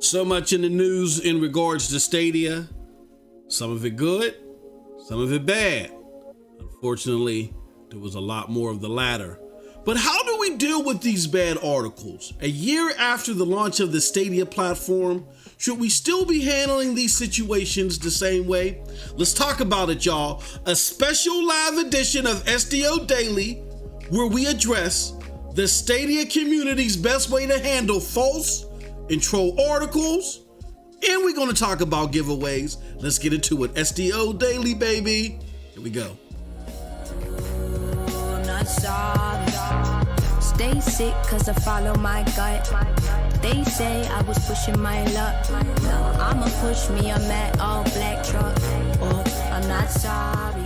So much in the news in regards to Stadia. Some of it good, some of it bad. Unfortunately, there was a lot more of the latter. But how do we deal with these bad articles? A year after the launch of the Stadia platform, should we still be handling these situations the same way? Let's talk about it, y'all. A special live edition of SDO Daily, where we address the Stadia community's best way to handle false and troll articles, and we're going to talk about giveaways. Let's get into it. SDO Daily, baby. Here we go. Stay sick cause I follow my gut. They say I was pushing my luck. No, I'ma push me a matte all black truck. I'm not sorry.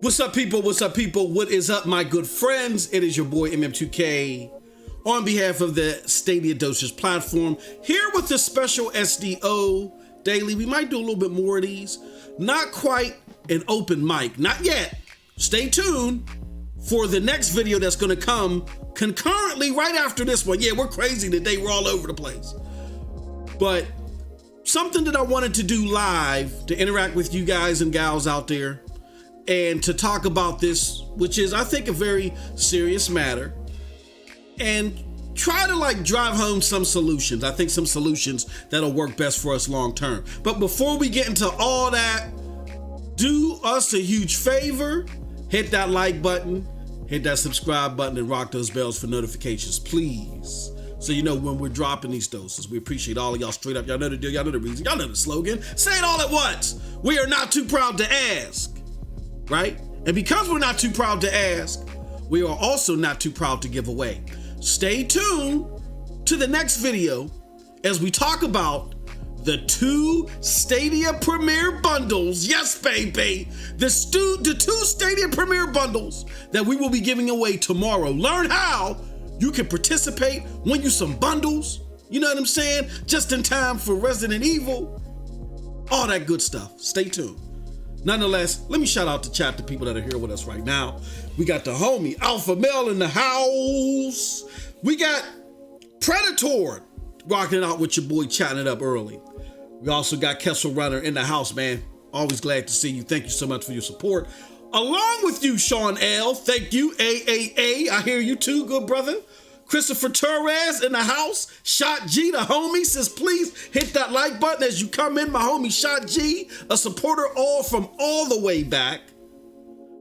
What's up, people? What's up, people? What is up, my good friends? It is your boy MM2K on behalf of the Stadia Dosage platform, here with the special SDO Daily. We might do a little bit more of these. Not quite an open mic, not yet. Stay tuned for the next video that's going to come concurrently right after this one. Yeah, we're crazy today. We're all over the place. But something that I wanted to do live to interact with you guys and gals out there and to talk about this, which is, I think, a very serious matter, and try to drive home some solutions. I think some solutions that'll work best for us long term. But before we get into all that, do us a huge favor, hit that like button, hit that subscribe button, and rock those bells for notifications, please. So you know when we're dropping these doses. We appreciate all of y'all straight up. Y'all know the deal, y'all know the reason, y'all know the slogan. Say it all at once. We are not too proud to ask, right? And because we're not too proud to ask, we are also not too proud to give away. Stay tuned to the next video as we talk about the 2 Stadia Premier bundles. Yes, baby. The 2 Stadia Premier bundles that we will be giving away tomorrow. Learn how you can participate, win you some bundles. You know what I'm saying? Just in time for Resident Evil. All that good stuff. Stay tuned. Nonetheless, let me shout out to chat, the people that are here with us right now. We got the homie Alpha Male in the house. We got Predator rocking it out with your boy, chatting it up early. We also got Kessel Runner in the house, man. Always glad to see you. Thank you so much for your support. Along with you, Sean L. Thank you, AAA. I hear you too, good brother. Christopher Torres in the house. Shot G, the homie, says please hit that like button as you come in. My homie Shot G, a supporter all from all the way back.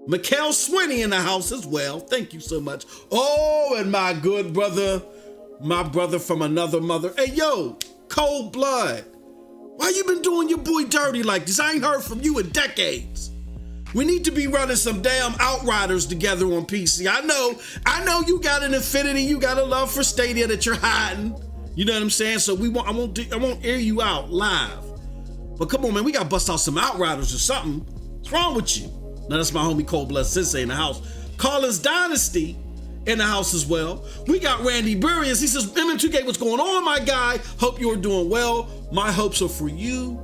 Mikhail Swinney in the house as well. Thank you so much. Oh, and my good brother, my brother from another mother. Hey, yo, Cold Blood. Why you been doing your boy dirty like this? I ain't heard from you in decades. We need to be running some damn Outriders together on PC. I know you got an affinity, you got a love for Stadia that you're hiding. You know what I'm saying? So I won't air you out live. But come on, man, we gotta bust out some Outriders or something. What's wrong with you? Now that's my homie Cold Blood Sensei in the house. Carlos Dynasty in the house as well. We got Randy Burius. He says, MM2K, what's going on, my guy? Hope you're doing well. My hopes are for you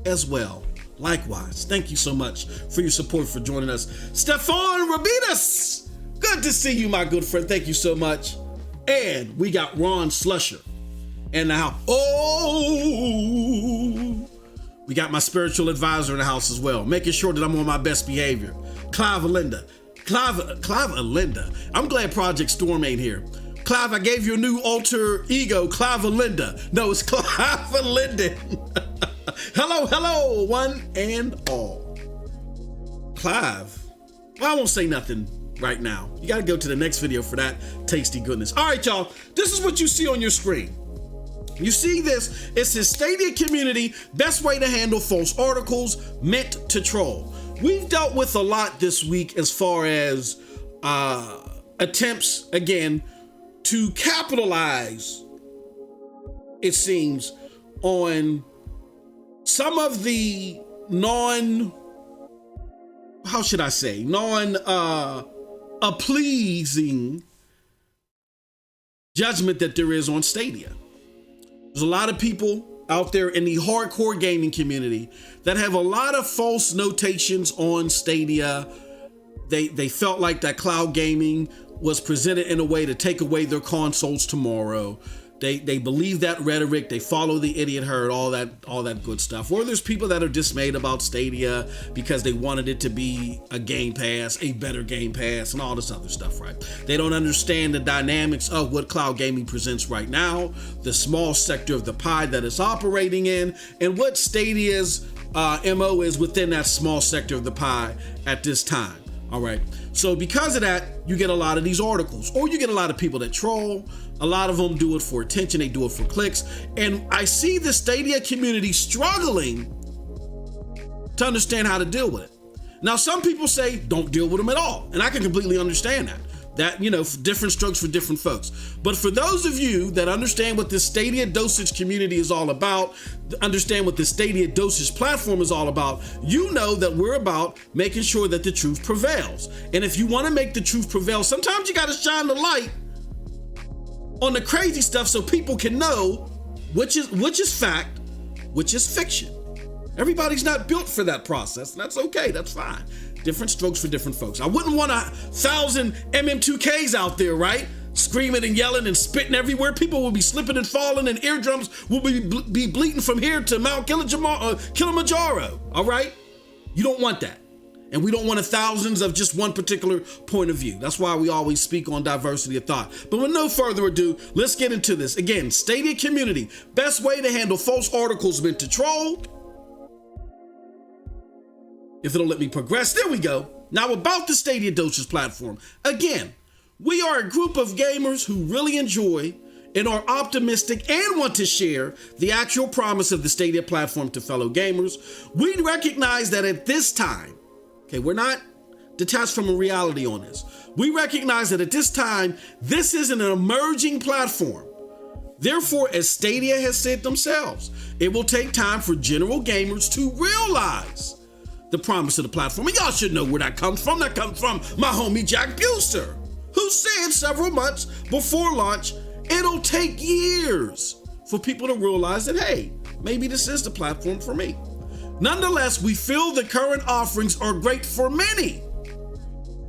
as well. Likewise, thank you so much for your support, for joining us. Stefan Rabinas, good to see you, my good friend. Thank you so much. And we got Ron Slusher in the house. Oh, we got my spiritual advisor in the house as well, making sure that I'm on my best behavior. Clive Alinda. I'm glad Project Storm ain't here. Clive, I gave you a new alter ego, Clive Alinda. No, it's Clive Alinda. Hello, one and all. Clive, well, I won't say nothing right now. You got to go to the next video for that tasty goodness. All right, y'all, this is what you see on your screen. You see this, it says Stadia Community, best way to handle false articles meant to troll. We've dealt with a lot this week as far as attempts, again, to capitalize, it seems, on some of the pleasing judgment that there is on Stadia. There's a lot of people out there in the hardcore gaming community that have a lot of false notations on Stadia. They felt like that cloud gaming was presented in a way to take away their consoles tomorrow. They believe that rhetoric, they follow the idiot herd, all that good stuff. Or there's people that are dismayed about Stadia because they wanted it to be a Game Pass, a better Game Pass, and all this other stuff, right? They don't understand the dynamics of what cloud gaming presents right now, the small sector of the pie that it's operating in, and what Stadia's MO is within that small sector of the pie at this time. All right. So because of that, you get a lot of these articles, or you get a lot of people that troll. A lot of them do it for attention. They do it for clicks. And I see the Stadia community struggling to understand how to deal with it. Now, some people say don't deal with them at all. And I can completely understand that. That, different strokes for different folks. But for those of you that understand what this Stadia Dosage community is all about, understand what the Stadia Dosage platform is all about, you know that we're about making sure that the truth prevails. And if you want to make the truth prevail, sometimes you got to shine the light on the crazy stuff so people can know which is fact, which is fiction. Everybody's not built for that process, and that's okay. That's fine. Different strokes for different folks. I wouldn't want 1,000 MM2Ks out there, right? Screaming and yelling and spitting everywhere. People will be slipping and falling, and eardrums will be bleeding from here to Mount Kilimanjaro, all right? You don't want that. And we don't want thousands of just one particular point of view. That's why we always speak on diversity of thought. But with no further ado, let's get into this. Again, Stadia community. Best way to handle false articles meant to troll. If it'll let me progress, there we go. Now about the Stadia Dosage platform. Again, we are a group of gamers who really enjoy and are optimistic and want to share the actual promise of the Stadia platform to fellow gamers. We recognize that at this time, okay, we're not detached from a reality on this. We recognize that at this time, this is an emerging platform. Therefore, as Stadia has said themselves, it will take time for general gamers to realize the promise of the platform. And y'all should know where that comes from. That comes from my homie Jack Buser, who said several months before launch, it'll take years for people to realize that, hey, maybe this is the platform for me. Nonetheless, we feel the current offerings are great for many,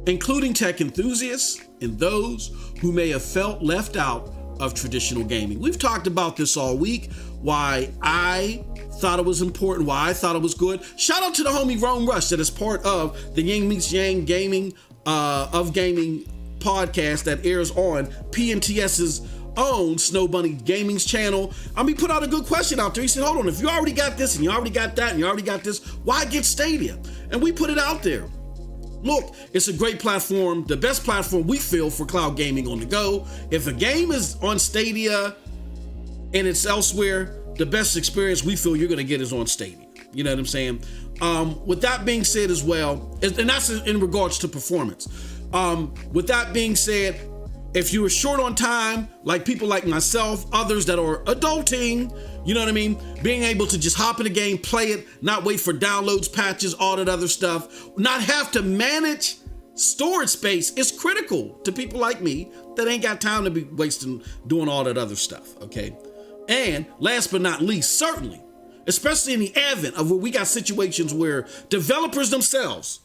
including tech enthusiasts and those who may have felt left out of traditional gaming. We've talked about this all week, why I thought it was important, why I thought it was good. Shout out to the homie Rome Rush that is part of the Yang Meets Yang Gaming podcast that airs on PNTS's own Snow Bunny Gaming's channel. He put out a good question out there. He said, hold on, if you already got this and you already got that and you already got this, why get Stadia? And we put it out there. Look, it's a great platform, the best platform we feel for cloud gaming on the go. If a game is on Stadia and it's elsewhere, the best experience we feel you're going to get is on Stadia. You know what I'm saying? With that being said as well, and that's in regards to performance. With that being said, if you were short on time, like people like myself, others that are adulting, you know what I mean? Being able to just hop in the game, play it, not wait for downloads, patches, all that other stuff, not have to manage storage space is critical to people like me that ain't got time to be wasting doing all that other stuff, okay? And last but not least, certainly, especially in the advent of where we got situations where developers themselves,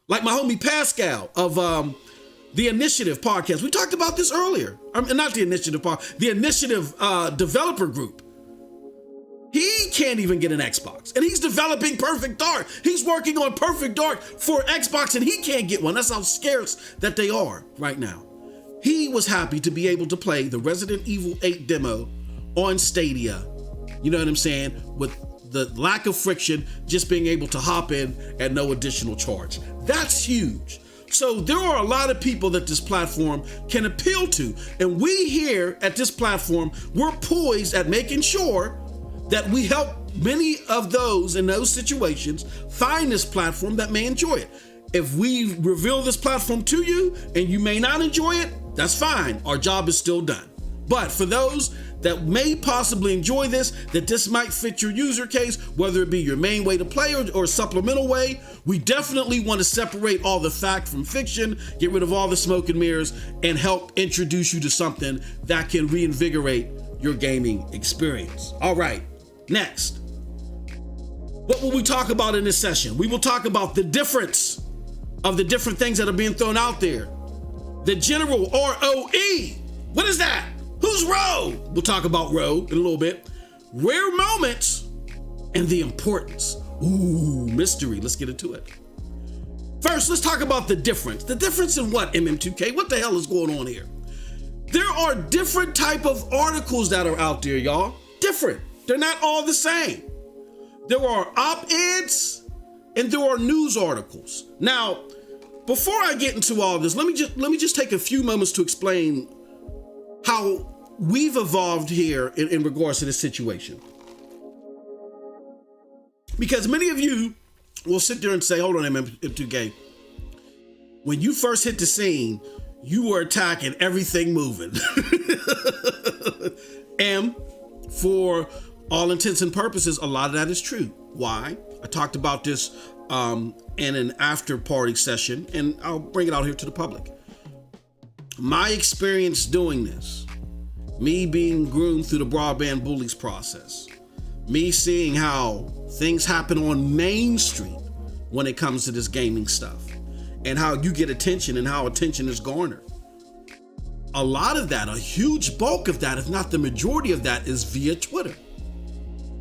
like my homie Pascal of the Initiative podcast, we talked about this earlier. Not the Initiative podcast, the Initiative developer group. He can't even get an Xbox, and he's developing Perfect Dark. He's working on Perfect Dark for Xbox, and he can't get one. That's how scarce that they are right now. He was happy to be able to play the Resident Evil 8 demo on Stadia, you know what I'm saying, with the lack of friction, just being able to hop in at no additional charge. That's huge. So there are a lot of people that this platform can appeal to, and we here at this platform, we're poised at making sure that we help many of those in those situations find this platform that may enjoy it. If we reveal this platform to you and you may not enjoy it, that's fine. Our job is still done. But for those that may possibly enjoy this, that this might fit your user case, whether it be your main way to play or a supplemental way, we definitely want to separate all the fact from fiction, get rid of all the smoke and mirrors, and help introduce you to something that can reinvigorate your gaming experience. All right, next. What will we talk about in this session? We will talk about the difference of the different things that are being thrown out there. The general ROE. What is that? Who's Roe? We'll talk about Roe in a little bit. Rare moments and the importance. Ooh, mystery. Let's get into it. First, let's talk about the difference. The difference in what, MM2K? What the hell is going on here? There are different type of articles that are out there, y'all. Different. They're not all the same. There are op-eds and there are news articles. Now, before I get into all this, let me just take a few moments to explain how we've evolved here in regards to this situation. Because many of you will sit there and say, hold on, MM2K. When you first hit the scene, you were attacking everything moving. And for all intents and purposes, a lot of that is true. Why? I talked about this in an after party session, and I'll bring it out here to the public. My experience doing this, me being groomed through the broadband bullies process, me seeing how things happen on Main Street when it comes to this gaming stuff, and how you get attention and how attention is garnered. A lot of that, a huge bulk of that, if not the majority of that, is via Twitter.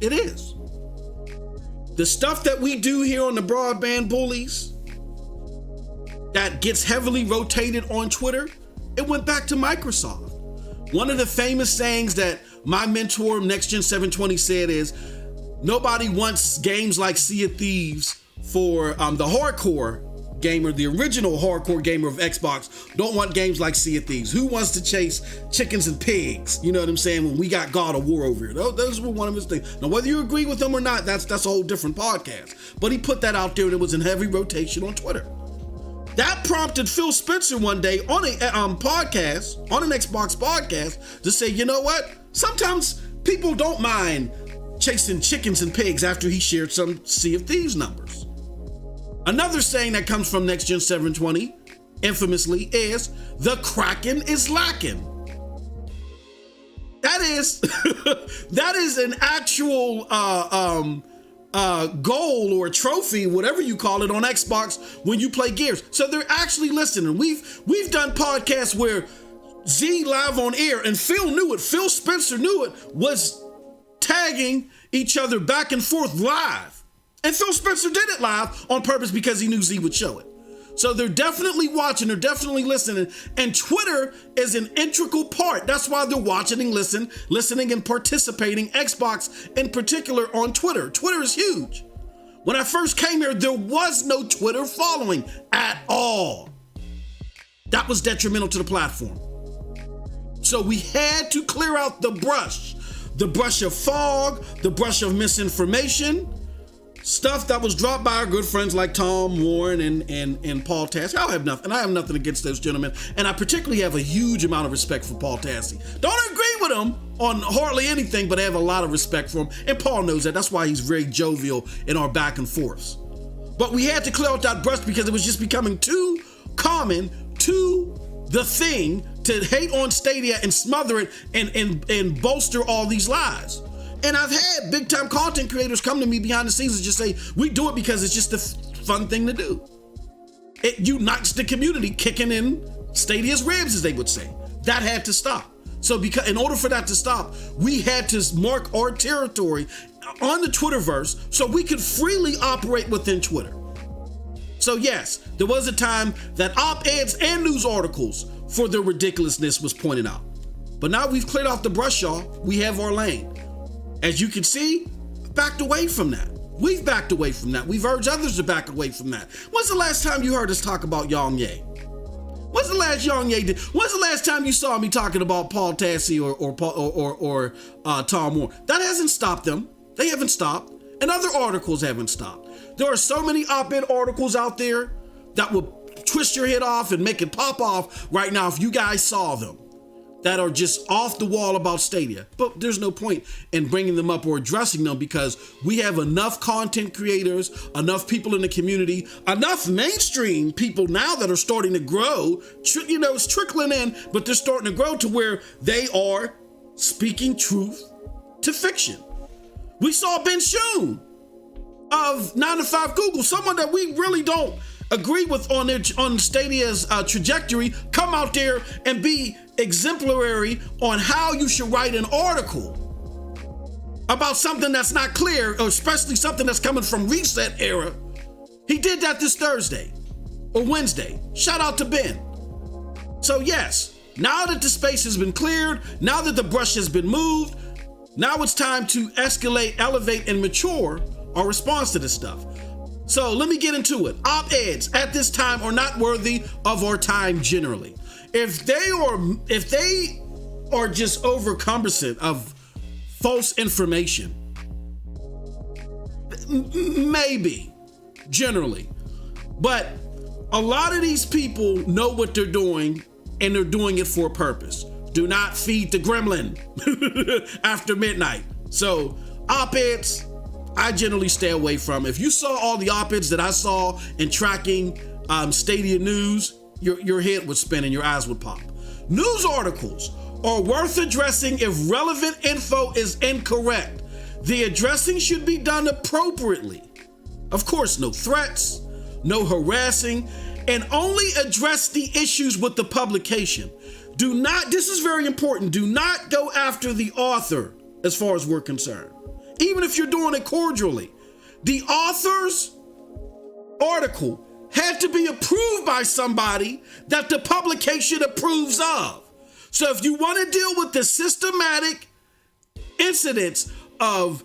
It is. The stuff that we do here on the broadband bullies that gets heavily rotated on Twitter, it went back to Microsoft. One of the famous sayings that my mentor, NextGen720, said is, nobody wants games like Sea of Thieves for the hardcore gamer, the original hardcore gamer of Xbox, don't want games like Sea of Thieves. Who wants to chase chickens and pigs? You know what I'm saying? When we got God of War over here. Those were one of his things. Now, whether you agree with him or not, that's a whole different podcast. But he put that out there and it was in heavy rotation on Twitter. That prompted Phil Spencer one day on a podcast, on an Xbox podcast, to say, you know what? Sometimes people don't mind chasing chickens and pigs after he shared some Sea of Thieves numbers. Another saying that comes from NextGen720, infamously, is the Kraken is lacking. That is an actual goal or trophy, whatever you call it, on Xbox when you play Gears. So they're actually listening. We've done podcasts where Z live on air, and Phil knew it. Phil Spencer knew it, was tagging each other back and forth live. And Phil Spencer did it live on purpose because he knew Z would show it. So they're definitely watching, they're definitely listening, and Twitter is an integral part. That's why they're watching and listening and participating, Xbox in particular, on Twitter. Twitter is huge. When I first came here, there was no Twitter following at all. That was detrimental to the platform. So we had to clear out the brush of fog, the brush of misinformation, stuff that was dropped by our good friends like Tom Warren and Paul Tassi. I have nothing against those gentlemen, and I particularly have a huge amount of respect for Paul Tassi. Don't agree with him on hardly anything, but I have a lot of respect for him, and Paul knows that. That's why he's very jovial in our back and forths. But we had to clear out that brush because it was just becoming too common, too the thing, to hate on Stadia and smother it and bolster all these lies. And I've had big time content creators come to me behind the scenes and just say, we do it because it's just a fun thing to do. It unites the community, kicking in Stadia's ribs, as they would say. That had to stop. So because in order for that to stop, we had to mark our territory on the Twitterverse so we could freely operate within Twitter. So yes, there was a time that op-eds and news articles for their ridiculousness was pointed out. But now we've cleared off the brush, y'all. We have our lane. As you can see, backed away from that. We've backed away from that. We've urged others to back away from that. When's the last time you heard us talk about Yang Ye? When's the last time you saw me talking about Paul Tassi or Tom Moore? That hasn't stopped them. They haven't stopped. And other articles haven't stopped. There are so many op-ed articles out there that will twist your head off and make it pop off right now if you guys saw them, that are just off the wall about Stadia. But there's no point in bringing them up or addressing them because we have enough content creators, enough people in the community, enough mainstream people now that are starting to grow. It's trickling in, but they're starting to grow to where they are speaking truth to fiction. We saw Ben Schoon of 9 to 5 Google, someone that we really don't agree with on Stadia's trajectory, come out there and be exemplary on how you should write an article about something that's not clear, or especially something that's coming from Reset Era. He did that this Thursday or Wednesday. Shout out to Ben. So yes, now that the space has been cleared, now that the brush has been moved, now it's time to escalate, elevate, and mature our response to this stuff. So let me get into it. Op-eds at this time are not worthy of our time generally. If they are just overcumbersome of false information, maybe, generally. But a lot of these people know what they're doing, and they're doing it for a purpose. Do not feed the gremlin after midnight. So op-eds, I generally stay away from. If you saw all the op-eds that I saw in tracking Stadia news, your head would spin and your eyes would pop. News articles are worth addressing if relevant info is incorrect. The addressing should be done appropriately. Of course, no threats, no harassing, and only address the issues with the publication. Do not, this is very important, do not go after the author as far as we're concerned. Even if you're doing it cordially. The author's article had to be approved by somebody that the publication approves of. So if you want to deal with the systematic incidents of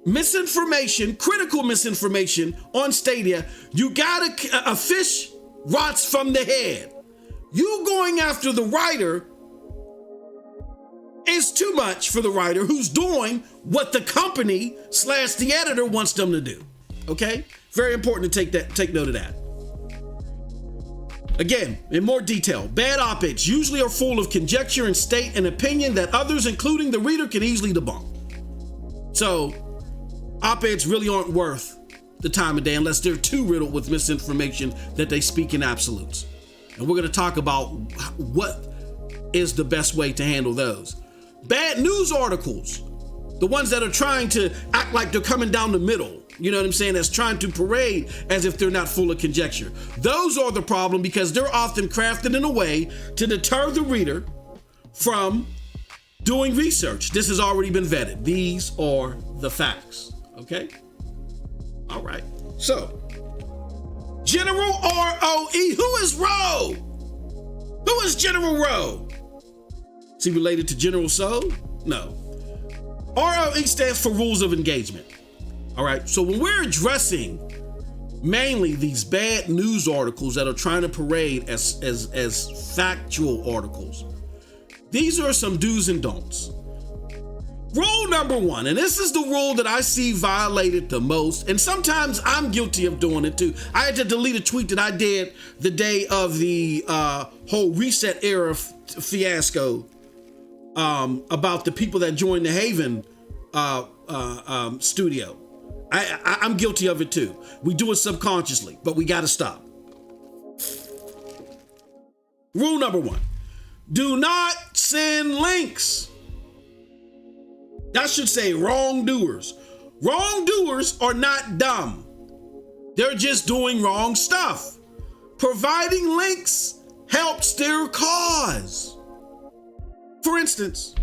misinformation, critical misinformation on Stadia, you gotta, a fish rots from the head. You going after the writer is too much for the writer who's doing what the company / the editor wants them to do. Okay? Very important to take note of that. Again, in more detail, bad op-eds usually are full of conjecture and state an opinion that others, including the reader, can easily debunk. So, op-eds really aren't worth the time of day unless they're too riddled with misinformation that they speak in absolutes. And we're going to talk about what is the best way to handle those. Bad news articles, the ones that are trying to act like they're coming down the middle, you know what I'm saying, that's trying to parade as if they're not full of conjecture. Those are the problem because they're often crafted in a way to deter the reader from doing research. This has already been vetted. These are the facts, okay? All right, so General ROE, who is Roe? Who is General Roe? Is he related to General So? No. ROE stands for Rules of Engagement. All right, so when we're addressing mainly these bad news articles that are trying to parade as factual articles, these are some do's and don'ts. Rule number one, and this is the rule that I see violated the most, and sometimes I'm guilty of doing it too. I had to delete a tweet that I did the day of the whole Reset Era fiasco about the people that joined the Haven studio. I'm guilty of it too. We do it subconsciously, but we got to stop. Rule number one, do not send links. That should say wrongdoers. Wrongdoers are not dumb. They're just doing wrong stuff. Providing links helps their cause. For instance,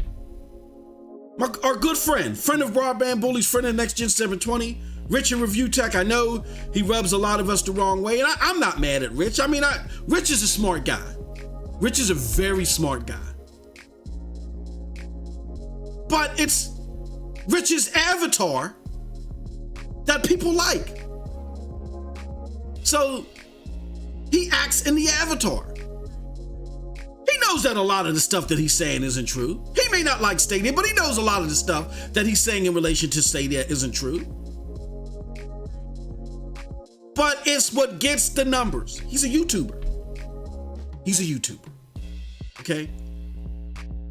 our good friend of Broadband Bullies, friend of Next Gen 720, Rich in Review Tech. I know he rubs a lot of us the wrong way, and I'm not mad at Rich. I mean, Rich is a smart guy. Rich is a very smart guy. But it's Rich's avatar that people like. So he acts in the avatar. He knows that a lot of the stuff that he's saying isn't true. He may not like Stadia, but he knows a lot of the stuff that he's saying in relation to Stadia isn't true. But it's what gets the numbers. He's a YouTuber. Okay?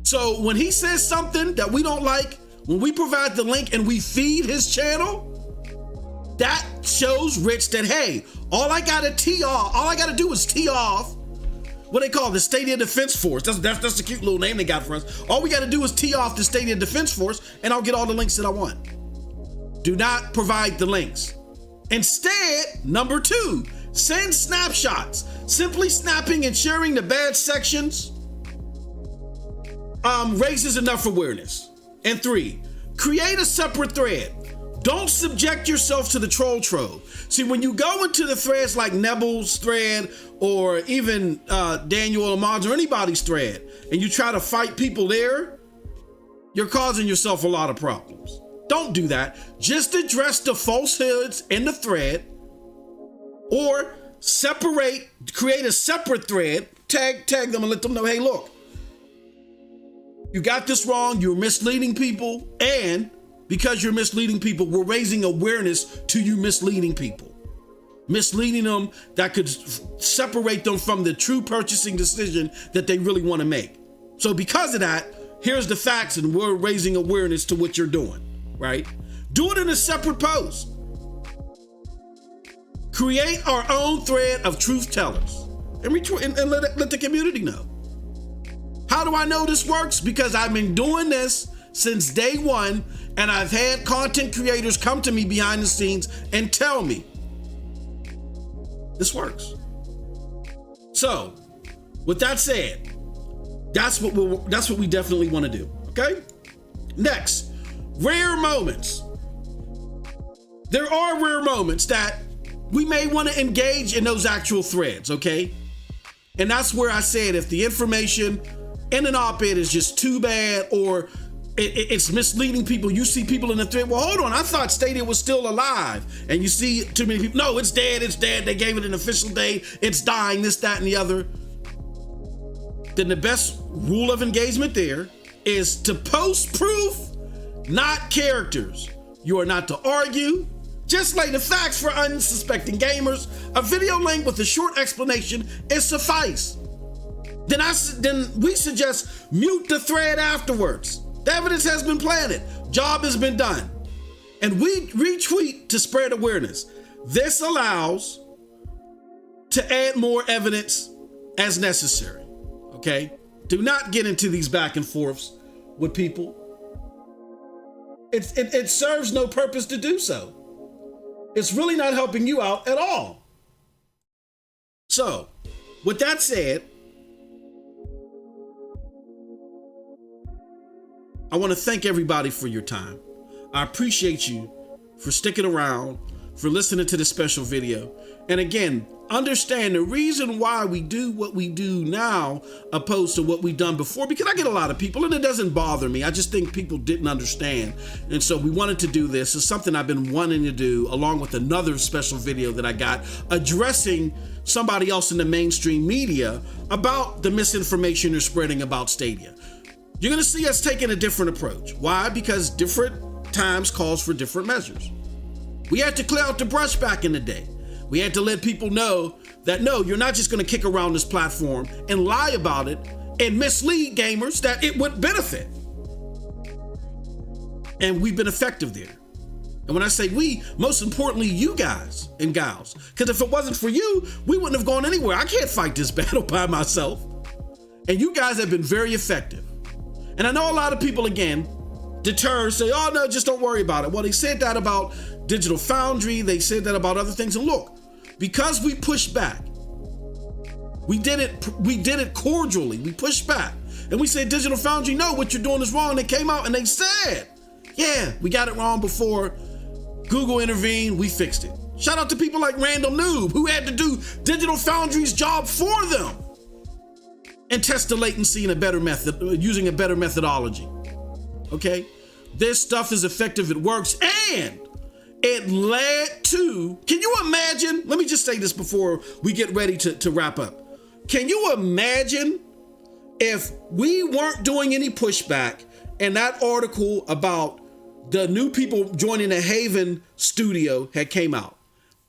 So when he says something that we don't like, when we provide the link and we feed his channel, that shows Rich that, hey, all I gotta do is tee off what they call the Stadia Defense Force. That's the cute little name they got for us. All we gotta do is tee off the Stadia Defense Force and I'll get all the links that I want. Do not provide the links. Instead, number two, Send snapshots. Simply snapping and sharing the bad sections raises enough awareness. And 3, create a separate thread. Don't subject yourself to the troll trove. See, when you go into the threads like Nebel's thread or even Daniel Ahmad's or anybody's thread, and you try to fight people there, you're causing yourself a lot of problems. Don't do that. Just address the falsehoods in the thread, or create a separate thread, tag them and let them know, hey, look, you got this wrong, you're misleading people, and because you're misleading people, we're raising awareness to you misleading people. Misleading them that could separate them from the true purchasing decision that they really want to make. So because of that, here's the facts, and we're raising awareness to what you're doing, right? Do it in a separate post. Create our own thread of truth tellers and let the community know. How do I know this works? Because I've been doing this since day one, and I've had content creators come to me behind the scenes and tell me this works. So, with that said, that's what we definitely want to do. Okay. Next, rare moments. There are rare moments that we may want to engage in those actual threads. Okay, and that's where I said if the information in an op-ed is just too bad or it's misleading people. You see people in the thread, well, hold on, I thought Stadia was still alive. And you see too many people, no, it's dead. They gave it an official date. It's dying, this, that, and the other. Then the best rule of engagement there is to post proof, not characters. You are not to argue. Just lay the facts for unsuspecting gamers. A video link with a short explanation is suffice. Then we suggest mute the thread afterwards. The evidence has been planted. Job has been done. And we retweet to spread awareness. This allows to add more evidence as necessary. Okay? Do not get into these back and forths with people. It serves no purpose to do so. It's really not helping you out at all. So, with that said, I want to thank everybody for your time. I appreciate you for sticking around, for listening to this special video. And again, understand the reason why we do what we do now opposed to what we've done before, because I get a lot of people and it doesn't bother me. I just think people didn't understand. And so we wanted to do this. It's something I've been wanting to do along with another special video that I got addressing somebody else in the mainstream media about the misinformation they're spreading about Stadia. You're going to see us taking a different approach. Why? Because different times calls for different measures. We had to clear out the brush back in the day. We had to let people know that, no, you're not just going to kick around this platform and lie about it and mislead gamers that it would benefit. And we've been effective there. And when I say we, most importantly, you guys and gals, because if it wasn't for you, we wouldn't have gone anywhere. I can't fight this battle by myself. And you guys have been very effective. And I know a lot of people, again, deter, say, oh no, just don't worry about it. Well, they said that about Digital Foundry. They said that about other things. And look, because we pushed back, we did it cordially. We pushed back. And we said, Digital Foundry, no, what you're doing is wrong. And they came out and they said, yeah, we got it wrong before. Google intervened, we fixed it. Shout out to people like Randall Noob, who had to do Digital Foundry's job for them and test the latency in a better method, using a better methodology. Okay? This stuff is effective, it works, and it led to, can you imagine, let me just say this before we get ready to wrap up. Can you imagine if we weren't doing any pushback and that article about the new people joining the Haven studio had came out?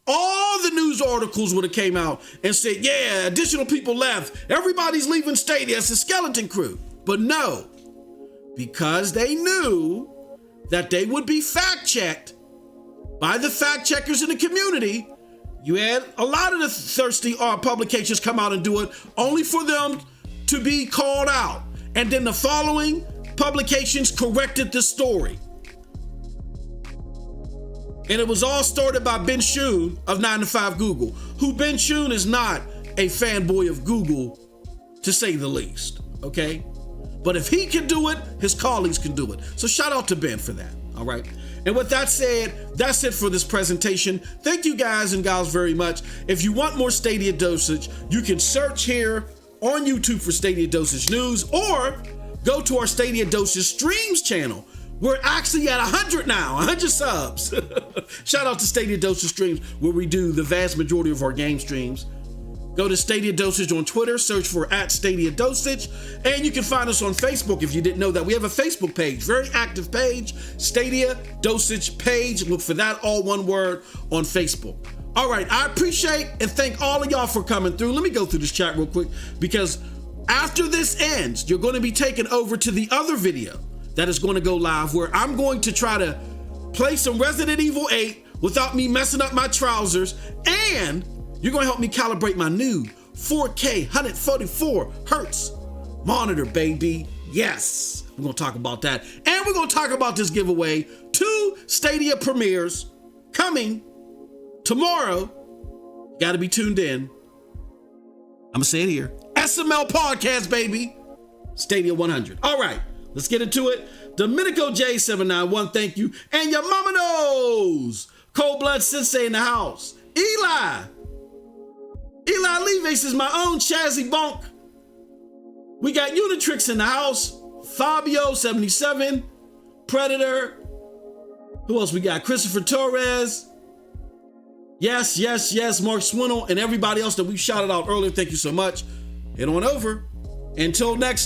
All the news articles would have came out and said, yeah, additional people left. Everybody's leaving Stadia. It's a skeleton crew. But no, because they knew that they would be fact-checked by the fact-checkers in the community, you had a lot of the thirsty publications come out and do it only for them to be called out. And then the following publications corrected the story. And it was all started by Ben Shun of 9 to 5 Google. who Ben Chun is not a fanboy of Google, to say the least, okay? But if he can do it, his colleagues can do it. So shout out to Ben for that, all right? And with that said, that's it for this presentation. Thank you guys and gals very much. If you want more Stadia Dosage, you can search here on YouTube for Stadia Dosage News, or go to our Stadia Dosage Streams channel. We're actually at 100 now, 100 subs. Shout out to Stadia Dosage Streams, where we do the vast majority of our game streams. Go to Stadia Dosage on Twitter, search for @Stadia Dosage, and you can find us on Facebook if you didn't know that. We have a Facebook page, very active page, Stadia Dosage page. Look for that, all one word, on Facebook. All right, I appreciate and thank all of y'all for coming through. Let me go through this chat real quick, because after this ends, you're going to be taken over to the other video that is going to go live, where I'm going to try to play some Resident Evil 8 without me messing up my trousers, and you're going to help me calibrate my new 4K 144 hertz monitor, baby. Yes, we're going to talk about that. And we're going to talk about this giveaway. 2 Stadia premieres coming tomorrow. Got to be tuned in. I'm going to say it here. SML Podcast, baby. Stadia 100. All right, let's get into it. Domenico J791, thank you. And your mama knows. Cold Blood Sensei in the house. Eli Levace is my own Chazzy Bonk. We got Unitrix in the house. Fabio 77, Predator. Who else we got? Christopher Torres. Yes, Mark Swinnell, and everybody else that we shouted out earlier. Thank you so much. Head on over. Until next time.